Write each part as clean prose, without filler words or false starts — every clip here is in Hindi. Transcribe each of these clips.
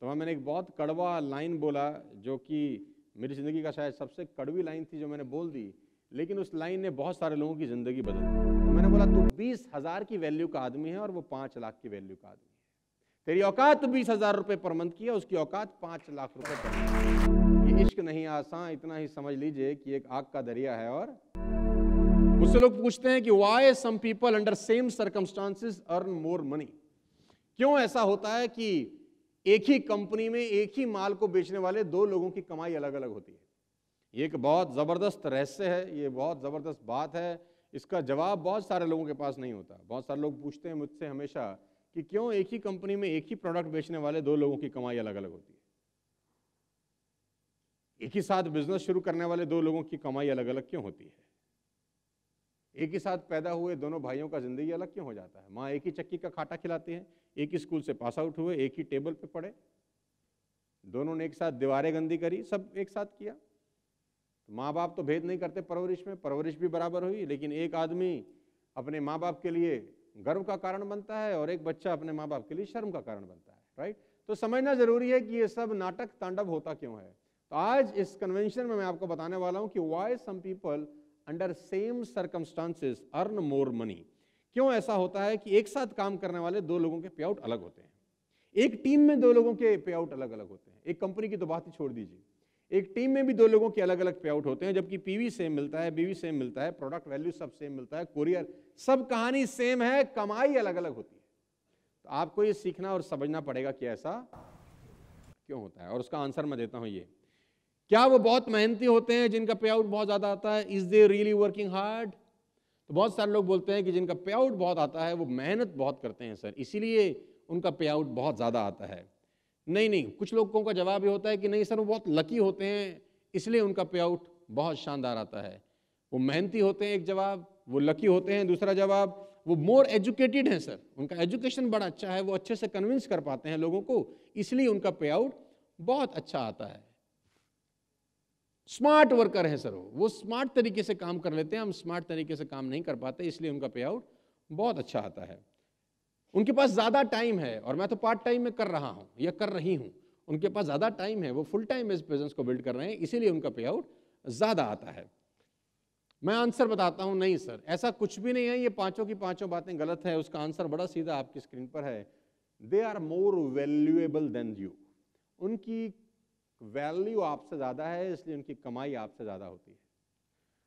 तो वहाँ मैंने एक बहुत कड़वा लाइन बोला, जो कि मेरी ज़िंदगी का शायद सबसे कड़वी लाइन थी जो मैंने बोल दी, लेकिन उस लाइन ने बहुत सारे लोगों की ज़िंदगी बदल दी। तो मैंने बोला तू 20,000 की वैल्यू का आदमी है और वो 5 लाख की वैल्यू का आदमी है। तेरी औकात तो 20,000 रुपये पर मंथ की है, उसकी औकात 5 लाख रुपये पर मंथ। ये इश्क नहीं आसान, इतना ही समझ लीजिए कि एक आग का दरिया है। और मुझसे लोग पूछते हैं कि why some people under same circumstances earn more money. क्यों ऐसा होता है कि एक ही कंपनी में एक ही माल को बेचने वाले दो लोगों की कमाई अलग अलग होती है? ये एक बहुत ज़बरदस्त रहस्य है, ये बहुत ज़बरदस्त बात है। इसका जवाब बहुत सारे लोगों के पास नहीं होता। बहुत सारे लोग पूछते हैं मुझसे हमेशा कि क्यों एक ही कंपनी में एक ही प्रोडक्ट बेचने वाले दो लोगों की कमाई अलग अलग होती है। एक ही साथ बिजनेस शुरू करने वाले दो लोगों की कमाई अलग अलग क्यों होती है? एक ही साथ पैदा हुए दोनों भाइयों का जिंदगी अलग क्यों हो जाता है? माँ एक ही चक्की का खाटा खिलाती है, एक ही स्कूल से पास आउट हुए, एक ही टेबल पे पढ़े, दोनों ने एक साथ दीवारें गंदी करी, सब एक साथ किया। माँ बाप तो भेद नहीं करते परवरिश में, परवरिश भी बराबर हुई, लेकिन एक आदमी अपने माँ बाप के लिए गर्व का कारण बनता है और एक बच्चा अपने माँ बाप के लिए शर्म का कारण बनता है। राइट? तो समझना जरूरी है कि ये सब नाटक तांडव होता क्यों है। तो आज इस कन्वेंशन में मैं आपको बताने वाला हूं कि why some people under same circumstances earn more money. क्यों ऐसा होता है कि एक साथ काम करने वाले दो लोगों के पे आउट अलग होते हैं, एक टीम में दो लोगों के पे आउट अलग अलग होते हैं। एक कंपनी की तो बात ही छोड़ दीजिए, एक टीम में भी दो लोगों के अलग अलग पे आउट होते हैं, जबकि पीवी सेम मिलता है, बीवी सेम मिलता है, प्रोडक्ट वैल्यू सब सेम मिलता है, कुरियर सब कहानी सेम है, कमाई अलग अलग होती है। तो आपको ये सीखना और समझना पड़ेगा कि ऐसा क्यों होता है, और उसका आंसर मैं देता हूं ये। क्या वो बहुत मेहनती होते हैं जिनका पे आउट बहुत ज्यादा आता है? Is they really working hard? तो बहुत सारे लोग बोलते हैं कि जिनका पे आउट बहुत आता है वो मेहनत बहुत करते हैं सर, इसीलिए उनका पे आउट बहुत ज्यादा आता है। नहीं नहीं, कुछ लोगों का जवाब ये होता है कि नहीं सर वो बहुत लकी होते हैं इसलिए उनका पे आउट बहुत शानदार आता है। वो मेहनती होते हैं एक जवाब, वो लकी होते हैं दूसरा जवाब, वो मोर एजुकेटेड हैं सर, उनका एजुकेशन बड़ा अच्छा है, वो अच्छे से कन्विंस कर पाते हैं लोगों को, इसलिए उनका पे आउट बहुत अच्छा आता है। स्मार्ट वर्कर है सर, वो स्मार्ट तरीके से काम कर लेते हैं, हम स्मार्ट तरीके से काम नहीं कर पाते, इसलिए उनका पे आउट बहुत अच्छा आता है। उनके पास ज्यादा टाइम है और मैं तो पार्ट टाइम में कर रहा हूं या कर रही हूं, उनके पास ज्यादा टाइम है, वो फुल टाइम इस बिजनेस को बिल्ड कर रहे हैं, इसीलिए उनका पे आउट ज्यादा आता है। मैं आंसर बताता हूं, नहीं सर ऐसा कुछ भी नहीं है, ये पांचों की पांचों बातें गलत है। उसका आंसर बड़ा सीधा आपकी स्क्रीन पर है। They are more valuable than you. उनकी वैल्यू आपसे ज्यादा है, इसलिए उनकी कमाई आपसे ज्यादा होती है।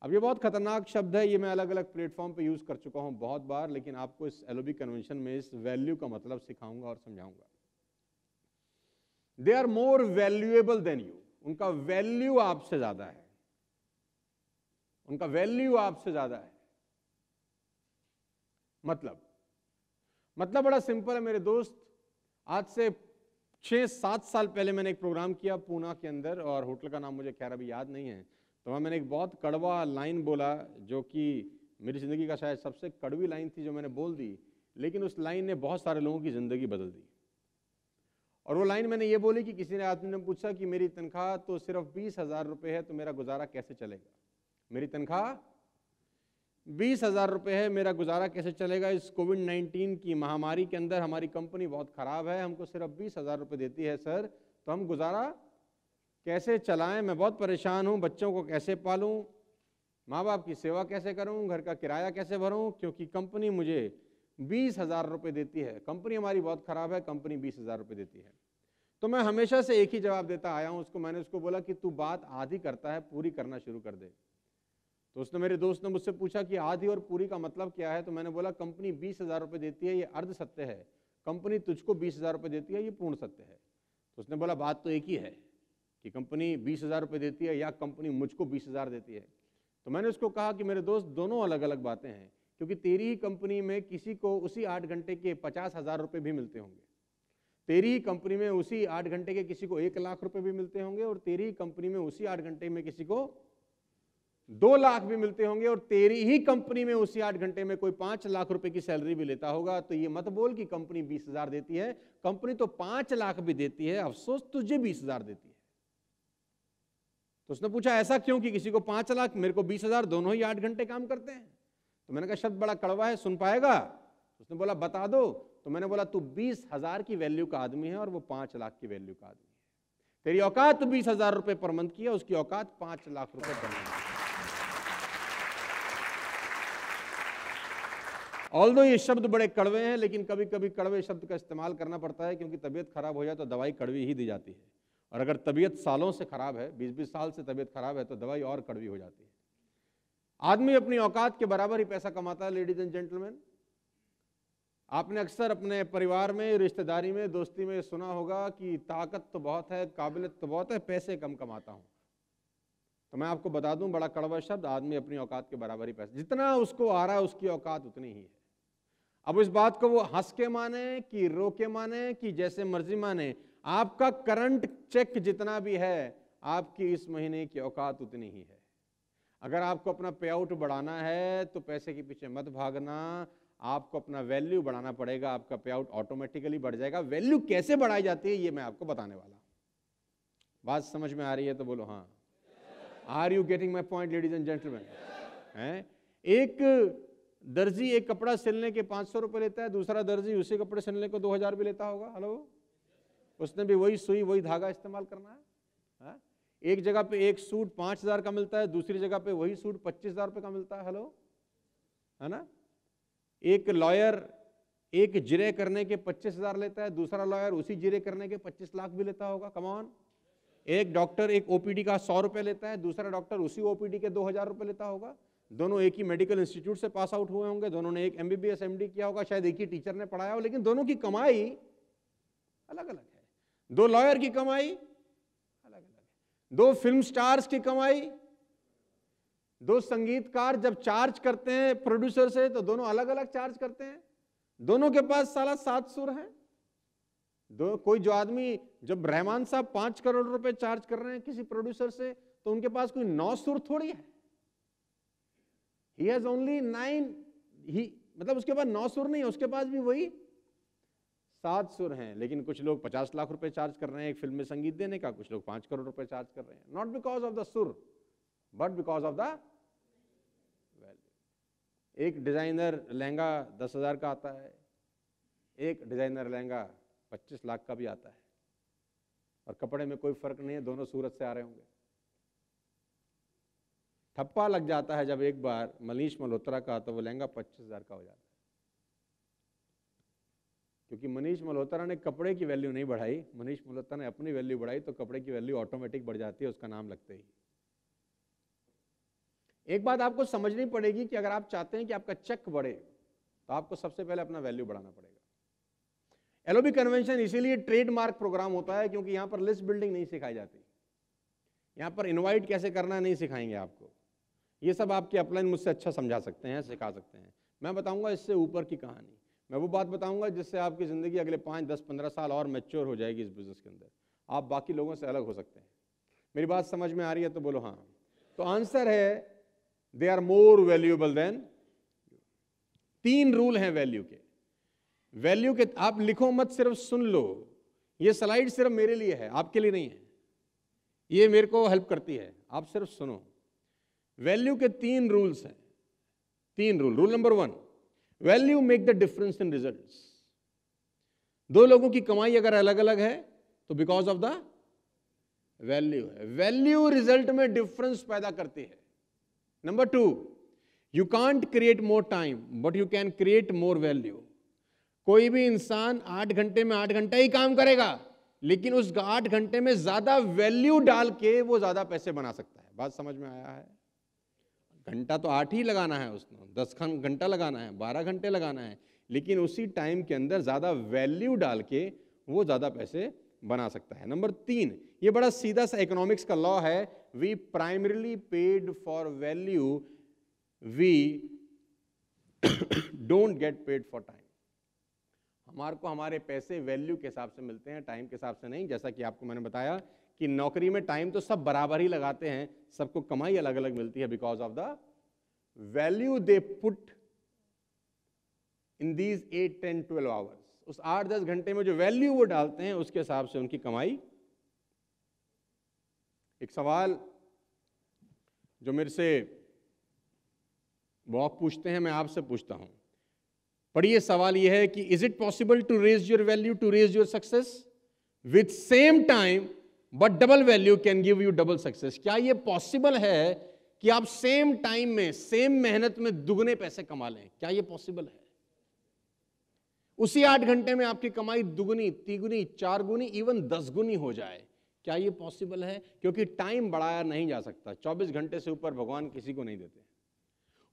अब ये बहुत खतरनाक शब्द है, ये मैं अलग अलग प्लेटफॉर्म पे यूज कर चुका हूं बहुत बार, लेकिन आपको इस एलओबी कन्वेंशन में इस वैल्यू का मतलब सिखाऊंगा और समझाऊंगा। They are more valuable than you, उनका वैल्यू आपसे ज्यादा है, उनका वैल्यू आपसे ज्यादा है। मतलब बड़ा सिंपल है मेरे दोस्त। आज से 6-7 साल पहले मैंने एक प्रोग्राम किया पूना के अंदर, और होटल का नाम मुझे खैर अभी याद नहीं है। तो वहाँ मैंने एक बहुत कड़वा लाइन बोला, जो कि मेरी ज़िंदगी का शायद सबसे कड़वी लाइन थी जो मैंने बोल दी, लेकिन उस लाइन ने बहुत सारे लोगों की ज़िंदगी बदल दी। और वो लाइन मैंने ये बोली कि किसी ने आदमी ने पूछा कि मेरी तनख्वाह तो सिर्फ 20,000 रुपये है, तो मेरा गुजारा कैसे चलेगा? मेरी तनख्वाह 20,000 रुपये है, मेरा गुजारा कैसे चलेगा? इस कोविड-19 की महामारी के अंदर हमारी कंपनी बहुत ख़राब है, हमको सिर्फ 20,000 रुपये देती है सर, तो हम गुजारा कैसे चलाएं? मैं बहुत परेशान हूं, बच्चों को कैसे पालूं, माँ बाप की सेवा कैसे करूं, घर का किराया कैसे भरूं, क्योंकि कंपनी मुझे 20,000 रुपये देती है, कंपनी हमारी बहुत ख़राब है, कंपनी 20,000 रुपये देती है। तो मैं हमेशा से एक ही जवाब देता आया हूं उसको। मैंने उसको बोला कि तू बात आधी करता है, पूरी करना शुरू कर दे। तो उसने, मेरे दोस्त ने मुझसे पूछा कि आधी और पूरी का मतलब क्या है? तो मैंने बोला कंपनी 20,000 रुपये देती है, ये अर्ध सत्य है, कंपनी तुझको 20,000 रुपये देती है, ये पूर्ण सत्य है। तो उसने बोला बात तो एक ही है कि कंपनी 20,000 रुपये देती है या कंपनी मुझको 20,000 देती है। तो मैंने उसको कहा कि मेरे दोस्त दोनों अलग अलग बातें हैं, क्योंकि तेरी ही कंपनी में किसी को उसी 8 घंटे के 50,000 रुपये भी मिलते होंगे, तेरी ही कंपनी में उसी 8 घंटे के किसी को 1 लाख रुपये भी मिलते होंगे, और तेरी ही कंपनी में उसी 8 घंटे में किसी को 2 लाख भी मिलते होंगे, और तेरी ही कंपनी में उसी 8 घंटे में कोई 5 लाख रुपए की सैलरी भी लेता होगा। तो ये मत बोल कि कंपनी 20,000 देती है, कंपनी तो 5 लाख भी देती है, अफसोस तुझे 20,000 देती है। तो उसने पूछा ऐसा क्यों कि किसी को 5 लाख, मेरे को 20,000, दोनों ही 8 घंटे काम करते हैं? तो मैंने कहा शब्द बड़ा कड़वा है, सुन पाएगा? उसने बोला बता दो, तो मैंने बोला तू 20,000 की वैल्यू का आदमी है और वो 5 लाख की वैल्यू का आदमी है। तेरी औकात 20,000 रुपए पर मंथ की है, उसकी औकात 5 लाख रुपए पर मंथ की। ऑल्दो ये शब्द बड़े कड़वे हैं, लेकिन कभी कभी कड़वे शब्द का इस्तेमाल करना पड़ता है, क्योंकि तबीयत खराब हो जाए तो दवाई कड़वी ही दी जाती है, और अगर तबीयत सालों से खराब है, 20-20 साल से तबीयत खराब है, तो दवाई और कड़वी हो जाती है। आदमी अपनी औकात के बराबर ही पैसा कमाता है। लेडीज एंड जेंटलमैन, आपने अक्सर अपने परिवार में, रिश्तेदारी में, दोस्ती में सुना होगा कि ताकत तो बहुत है, काबिलियत तो बहुत है, पैसे कम कमाता हूं। तो मैं आपको बता दूं, बड़ा कड़वा शब्द, आदमी अपनी औकात के बराबर ही पैसा, जितना उसको आ रहा है उसकी औकात उतनी ही है। अब इस बात को वो हंस के माने कि रो के माने कि जैसे मर्जी माने, आपका करंट चेक जितना भी है, आपकी इस महीने की औकात उतनी ही है। अगर आपको अपना पे आउट बढ़ाना है तो पैसे के पीछे मत भागना, आपको अपना वैल्यू बढ़ाना पड़ेगा, आपका पे आउट ऑटोमेटिकली बढ़ जाएगा। वैल्यू कैसे बढ़ाई जाती है ये मैं आपको बताने वाला हूं। बात समझ में आ रही है तो बोलो हाँ। Are you getting my point ladies and gentleman? हैं, एक दर्जी एक कपड़ा सिलने के 500 रुपए लेता है, दूसरा दर्जी उसी कपड़े सिलने को 2,000 भी लेता होगा। हेलो, उसने भी वही सुई वही धागा इस्तेमाल करना है। हा? एक जगह पे एक सूट 5,000 का मिलता है, दूसरी जगह पे वही सूट 25,000 रुपए का मिलता है। हेलो, है ना? एक लॉयर एक जिरे करने के 25,000 लेता है, दूसरा लॉयर उसी जिरे करने के 25 लाख भी लेता होगा। Come on. एक डॉक्टर एक ओपीडी का 100 रुपए लेता है, दूसरा डॉक्टर उसी ओपीडी के 2,000 रुपए लेता होगा। दोनों एक ही मेडिकल इंस्टीट्यूट से पास आउट हुए होंगे, दोनों ने एक एमबीबीएस एमडी किया होगा, शायद एक ही टीचर ने पढ़ाया हो, लेकिन दोनों की कमाई अलग अलग है। दो लॉयर की कमाई अलग अलग है, दो फिल्म स्टार्स की कमाई, दो संगीतकार जब चार्ज करते हैं प्रोड्यूसर से तो दोनों अलग अलग चार्ज करते हैं। दोनों के पास साला 7 सुर हैं। कोई जो आदमी, जब रहमान साहब 5 करोड़ रुपए चार्ज कर रहे हैं किसी प्रोड्यूसर से, तो उनके पास कोई 9 सुर थोड़ी है। He has only 9, मतलब उसके पास 9 सुर नहीं है, उसके पास भी वही 7 सुर हैं। लेकिन कुछ लोग 50 लाख रुपए चार्ज कर रहे हैं एक फिल्म में संगीत देने का, कुछ लोग 5 करोड़ रुपए चार्ज कर रहे हैं। नॉट बिकॉज ऑफ द सुर but because of the value. एक डिजाइनर लहंगा 10,000 का आता है, एक डिजाइनर लहंगा 25 लाख का भी आता है, और कपड़े में कोई फर्क नहीं है, दोनों सूरत से आ रहे होंगे। ठप्पा लग जाता है जब एक बार मनीष मल्होत्रा का, तो वो लहंगा 25,000 का हो जाता है, क्योंकि मनीष मल्होत्रा ने कपड़े की वैल्यू नहीं बढ़ाई, मनीष मल्होत्रा ने अपनी वैल्यू बढ़ाई, तो कपड़े की वैल्यू ऑटोमेटिक बढ़ जाती है उसका नाम लगते ही। एक बात आपको समझनी पड़ेगी कि अगर आप चाहते हैं कि आपका चेक बढ़े, तो आपको सबसे पहले अपना वैल्यू बढ़ाना पड़ेगा। एलओबी कन्वेंशन इसीलिए ट्रेडमार्क प्रोग्राम होता है, क्योंकि यहां पर लिस्ट बिल्डिंग नहीं सिखाई जाती, यहां पर इनवाइट कैसे करना नहीं सिखाएंगे आपको। ये सब आपके अपलाइन मुझसे अच्छा समझा सकते हैं, सिखा सकते हैं। मैं बताऊंगा इससे ऊपर की कहानी, मैं वो बात बताऊंगा जिससे आपकी ज़िंदगी अगले 5, 10, 15 साल और मैच्योर हो जाएगी इस बिज़नेस के अंदर, आप बाकी लोगों से अलग हो सकते हैं। मेरी बात समझ में आ रही है तो बोलो हाँ। तो आंसर है they are more valuable than. 3 rule हैं वैल्यू के। वैल्यू के आप लिखो मत, सिर्फ सुन लो। ये स्लाइड सिर्फ मेरे लिए है, आपके लिए नहीं है, ये मेरे को हेल्प करती है, आप सिर्फ सुनो। वैल्यू के 3 रूल्स हैं, 3 rule. Rule number 1, value make the difference in results. 2 लोगों की कमाई अगर अलग अलग है तो बिकॉज ऑफ द वैल्यू है। वैल्यू रिजल्ट में डिफरेंस पैदा करती है। Number 2, you can't create more time but you can create more value. कोई भी इंसान 8 घंटे में 8 घंटा ही काम करेगा, लेकिन उस 8 घंटे में ज्यादा वैल्यू डाल के वो ज्यादा पैसे बना सकता है। बात समझ में आया है? घंटा तो 8 ही लगाना है उसने, 10 घंटा लगाना है, 12 घंटे लगाना है, लेकिन उसी टाइम के अंदर ज्यादा वैल्यू डाल के वो ज्यादा पैसे बना सकता है। नंबर 3, ये बड़ा सीधा सा इकोनॉमिक्स का लॉ है, we primarily paid for value, we don't get paid for time. हमारे को हमारे पैसे वैल्यू के हिसाब से मिलते हैं, टाइम के हिसाब से नहीं। जैसा कि आपको मैंने बताया कि नौकरी में टाइम तो सब बराबर ही लगाते हैं, सबको कमाई अलग अलग मिलती है because of the value they put in these 8, 10, 12 hours. उस 8-10 घंटे में जो वैल्यू वो डालते हैं उसके हिसाब से उनकी कमाई। एक सवाल जो मेरे से बहुत पूछते हैं, मैं आपसे पूछता हूं, पढ़िए, सवाल यह है कि is it possible to raise your value, to raise your success with same time but double value can give you double success? क्या यह पॉसिबल है कि आप सेम टाइम में, सेम मेहनत में दुगने पैसे कमा लें? क्या यह पॉसिबल है? उसी 8 घंटे में आपकी कमाई दुगनी, तिगुनी, 4 गुनी, इवन 10 गुनी हो जाए। क्या यह पॉसिबल है? क्योंकि टाइम बढ़ाया नहीं जा सकता, 24 घंटे से ऊपर भगवान किसी को नहीं देते।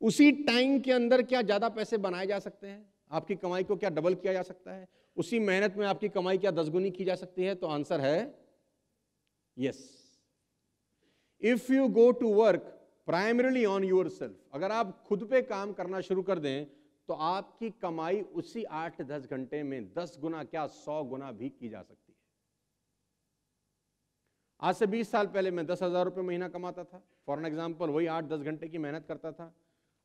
उसी टाइम के अंदर क्या ज्यादा पैसे बनाए जा सकते हैं? आपकी कमाई को क्या डबल किया जा सकता है? उसी मेहनत में आपकी कमाई क्या 10 गुनी की जा सकती है? तो आंसर है yes. If you go to work primarily on yourself, अगर आप खुद पे काम करना शुरू कर दें तो आपकी कमाई उसी 8-10 घंटे में 10 गुना क्या 100 गुना भी की जा सकती है। आज से 20 साल पहले मैं 10,000 रुपये महीना कमाता था, फॉर एन एग्जाम्पल, वही 8-10 घंटे की मेहनत करता था।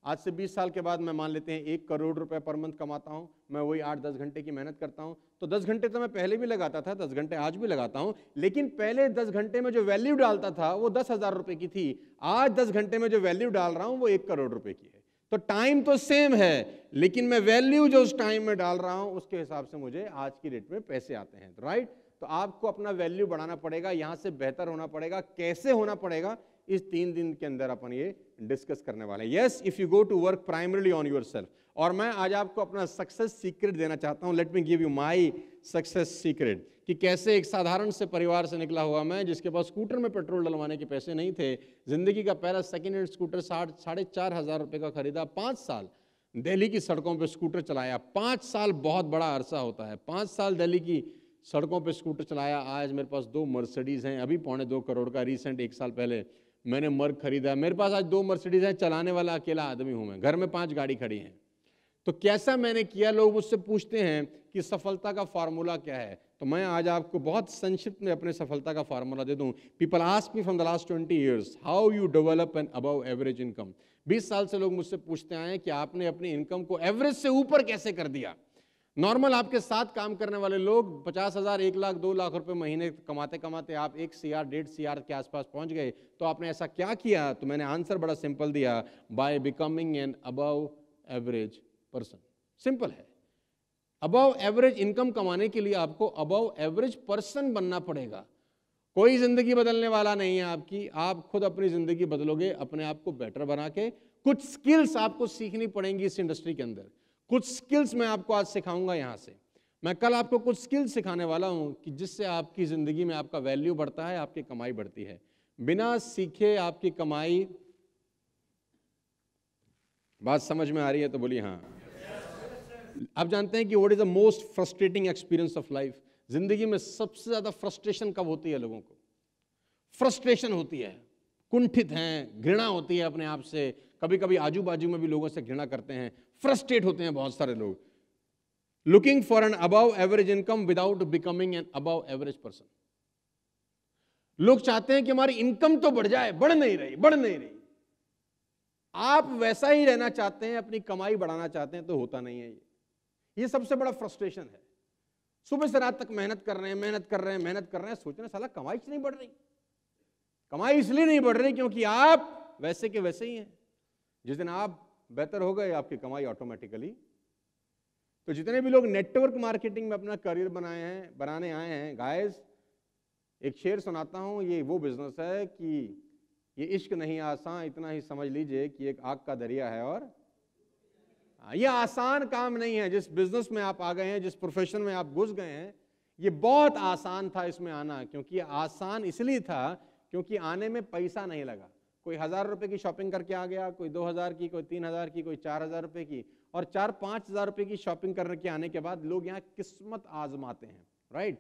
आज से 20 साल के बाद मैं मान लेते हैं 1 करोड़ रुपए पर मंथ कमाता हूं, मैं वही 8-10 घंटे की मेहनत करता हूं। तो 10 घंटे तो मैं पहले भी लगाता था, 10 घंटे आज भी लगाता हूं, लेकिन पहले 10 घंटे में जो वैल्यू डालता था वो 10,000 रुपए की थी। आज 10 घंटे में जो वैल्यू डाल रहा हूं वो 1 करोड़ रुपए की है। तो टाइम तो सेम है, लेकिन मैं वैल्यू जो उस टाइम में डाल रहा हूं उसके हिसाब से मुझे आज की डेट में पैसे आते हैं, राइट? तो आपको अपना वैल्यू बढ़ाना पड़ेगा, यहां से बेहतर होना पड़ेगा। कैसे होना पड़ेगा, इस 3 दिन के अंदर अपन ये डिस्कस करने वाले हैं। Yes, if you go to work primarily on yourself. और मैं आज आपको अपना सक्सेस सीक्रेट देना चाहता हूं। Let me give you my success secret, कि कैसे एक साधारण से परिवार से निकला हुआ मैं, जिसके पास स्कूटर में पेट्रोल डलवाने के पैसे नहीं थे, जिंदगी का पहला सेकेंड हैंड स्कूटर 4,500 रुपए का खरीदा, 5 साल दिल्ली की सड़कों पे स्कूटर चलाया। 5 साल बहुत बड़ा अरसा होता है। 5 साल दिल्ली की सड़कों पे स्कूटर चलाया। आज मेरे पास 2 मर्सिडीज हैं, अभी 2.25 करोड़ का। रिसेंट 1 साल पहले मैंने मर्ग खरीदा। मेरे पास आज 2 मर्सिडीज हैं, चलाने वाला अकेला आदमी हूं मैं, घर में 5 गाड़ी खड़ी हैं। तो कैसा मैंने किया, लोग मुझसे पूछते हैं कि सफलता का फार्मूला क्या है। तो मैं आज आपको बहुत संक्षिप्त में अपने सफलता का फार्मूला दे दूं। People ask me from the last 20 years how you develop an above average income. 20 साल से लोग मुझसे पूछते आए कि आपने अपनी इनकम को एवरेज से ऊपर कैसे कर दिया। नॉर्मल आपके साथ काम करने वाले लोग 50,000, 1 लाख, 2 लाख रुपए महीने कमाते कमाते आप 1 CR, 1.5 CR के आसपास पहुंच गए। तो आपने ऐसा क्या किया? तो मैंने आंसर बड़ा सिंपल दिया, by becoming an above average person. Simple है। अबव एवरेज इनकम कमाने के लिए आपको अबव एवरेज पर्सन बनना पड़ेगा। कोई जिंदगी बदलने वाला नहीं है आपकी, आप खुद अपनी जिंदगी बदलोगे अपने आप को बेटर बना के। कुछ स्किल्स आपको सीखनी पड़ेंगी इस इंडस्ट्री के अंदर। कुछ स्किल्स मैं आपको आज सिखाऊंगा यहां से। मैं कल आपको कुछ स्किल्स सिखाने वाला हूं कि जिससे आपकी जिंदगी में आपका वैल्यू बढ़ता है, आपकी कमाई बढ़ती है। बिना सीखे आपकी कमाई, बात समझ में आ रही है तो बोलिए हाँ। आप जानते हैं कि what is the most frustrating experience of life? जिंदगी में सबसे ज्यादा फ्रस्ट्रेशन कब होती है? लोगों को फ्रस्ट्रेशन होती है, कुंठित हैं, घृणा होती है अपने आप से। कभी कभी आजू बाजू में भी लोगों से घृणा करते हैं, फ्रस्ट्रेट होते हैं बहुत सारे लोग। Looking for an above average income without becoming an above average person. लोग चाहते हैं कि हमारी इनकम तो बढ़ जाए, बढ़ नहीं रही। आप वैसा ही रहना चाहते हैं, अपनी कमाई बढ़ाना चाहते हैं, तो होता नहीं है। ये सबसे बड़ा फ्रस्ट्रेशन है। सुबह से रात तक मेहनत कर रहे हैं, सोच रहे हैं साला कमाई नहीं बढ़ रही। कमाई इसलिए नहीं बढ़ रही क्योंकि आप वैसे के वैसे ही हैं। जिस दिन आप बेहतर हो गए, आपकी कमाई ऑटोमेटिकली। तो जितने भी लोग नेटवर्क मार्केटिंग में अपना करियर बनाने आए हैं, गाइस, एक शेर सुनाता हूं। ये वो बिजनेस है कि ये इश्क नहीं आसान, इतना ही समझ लीजिए कि एक आग का दरिया है। और ये आसान काम नहीं है। जिस बिजनेस में आप आ गए हैं, जिस प्रोफेशन में आप घुस गए हैं, ये बहुत आसान था इसमें आना। क्योंकि ये आसान इसलिए था क्योंकि आने में पैसा नहीं लगा। कोई 1,000 रुपए की शॉपिंग करके आ गया, कोई 2,000 की, कोई 3,000 की, कोई 4,000 रुपए की। और 4-5 हज़ार रुपए की शॉपिंग करने के आने के बाद लोग यहाँ किस्मत आजमाते हैं, राइट?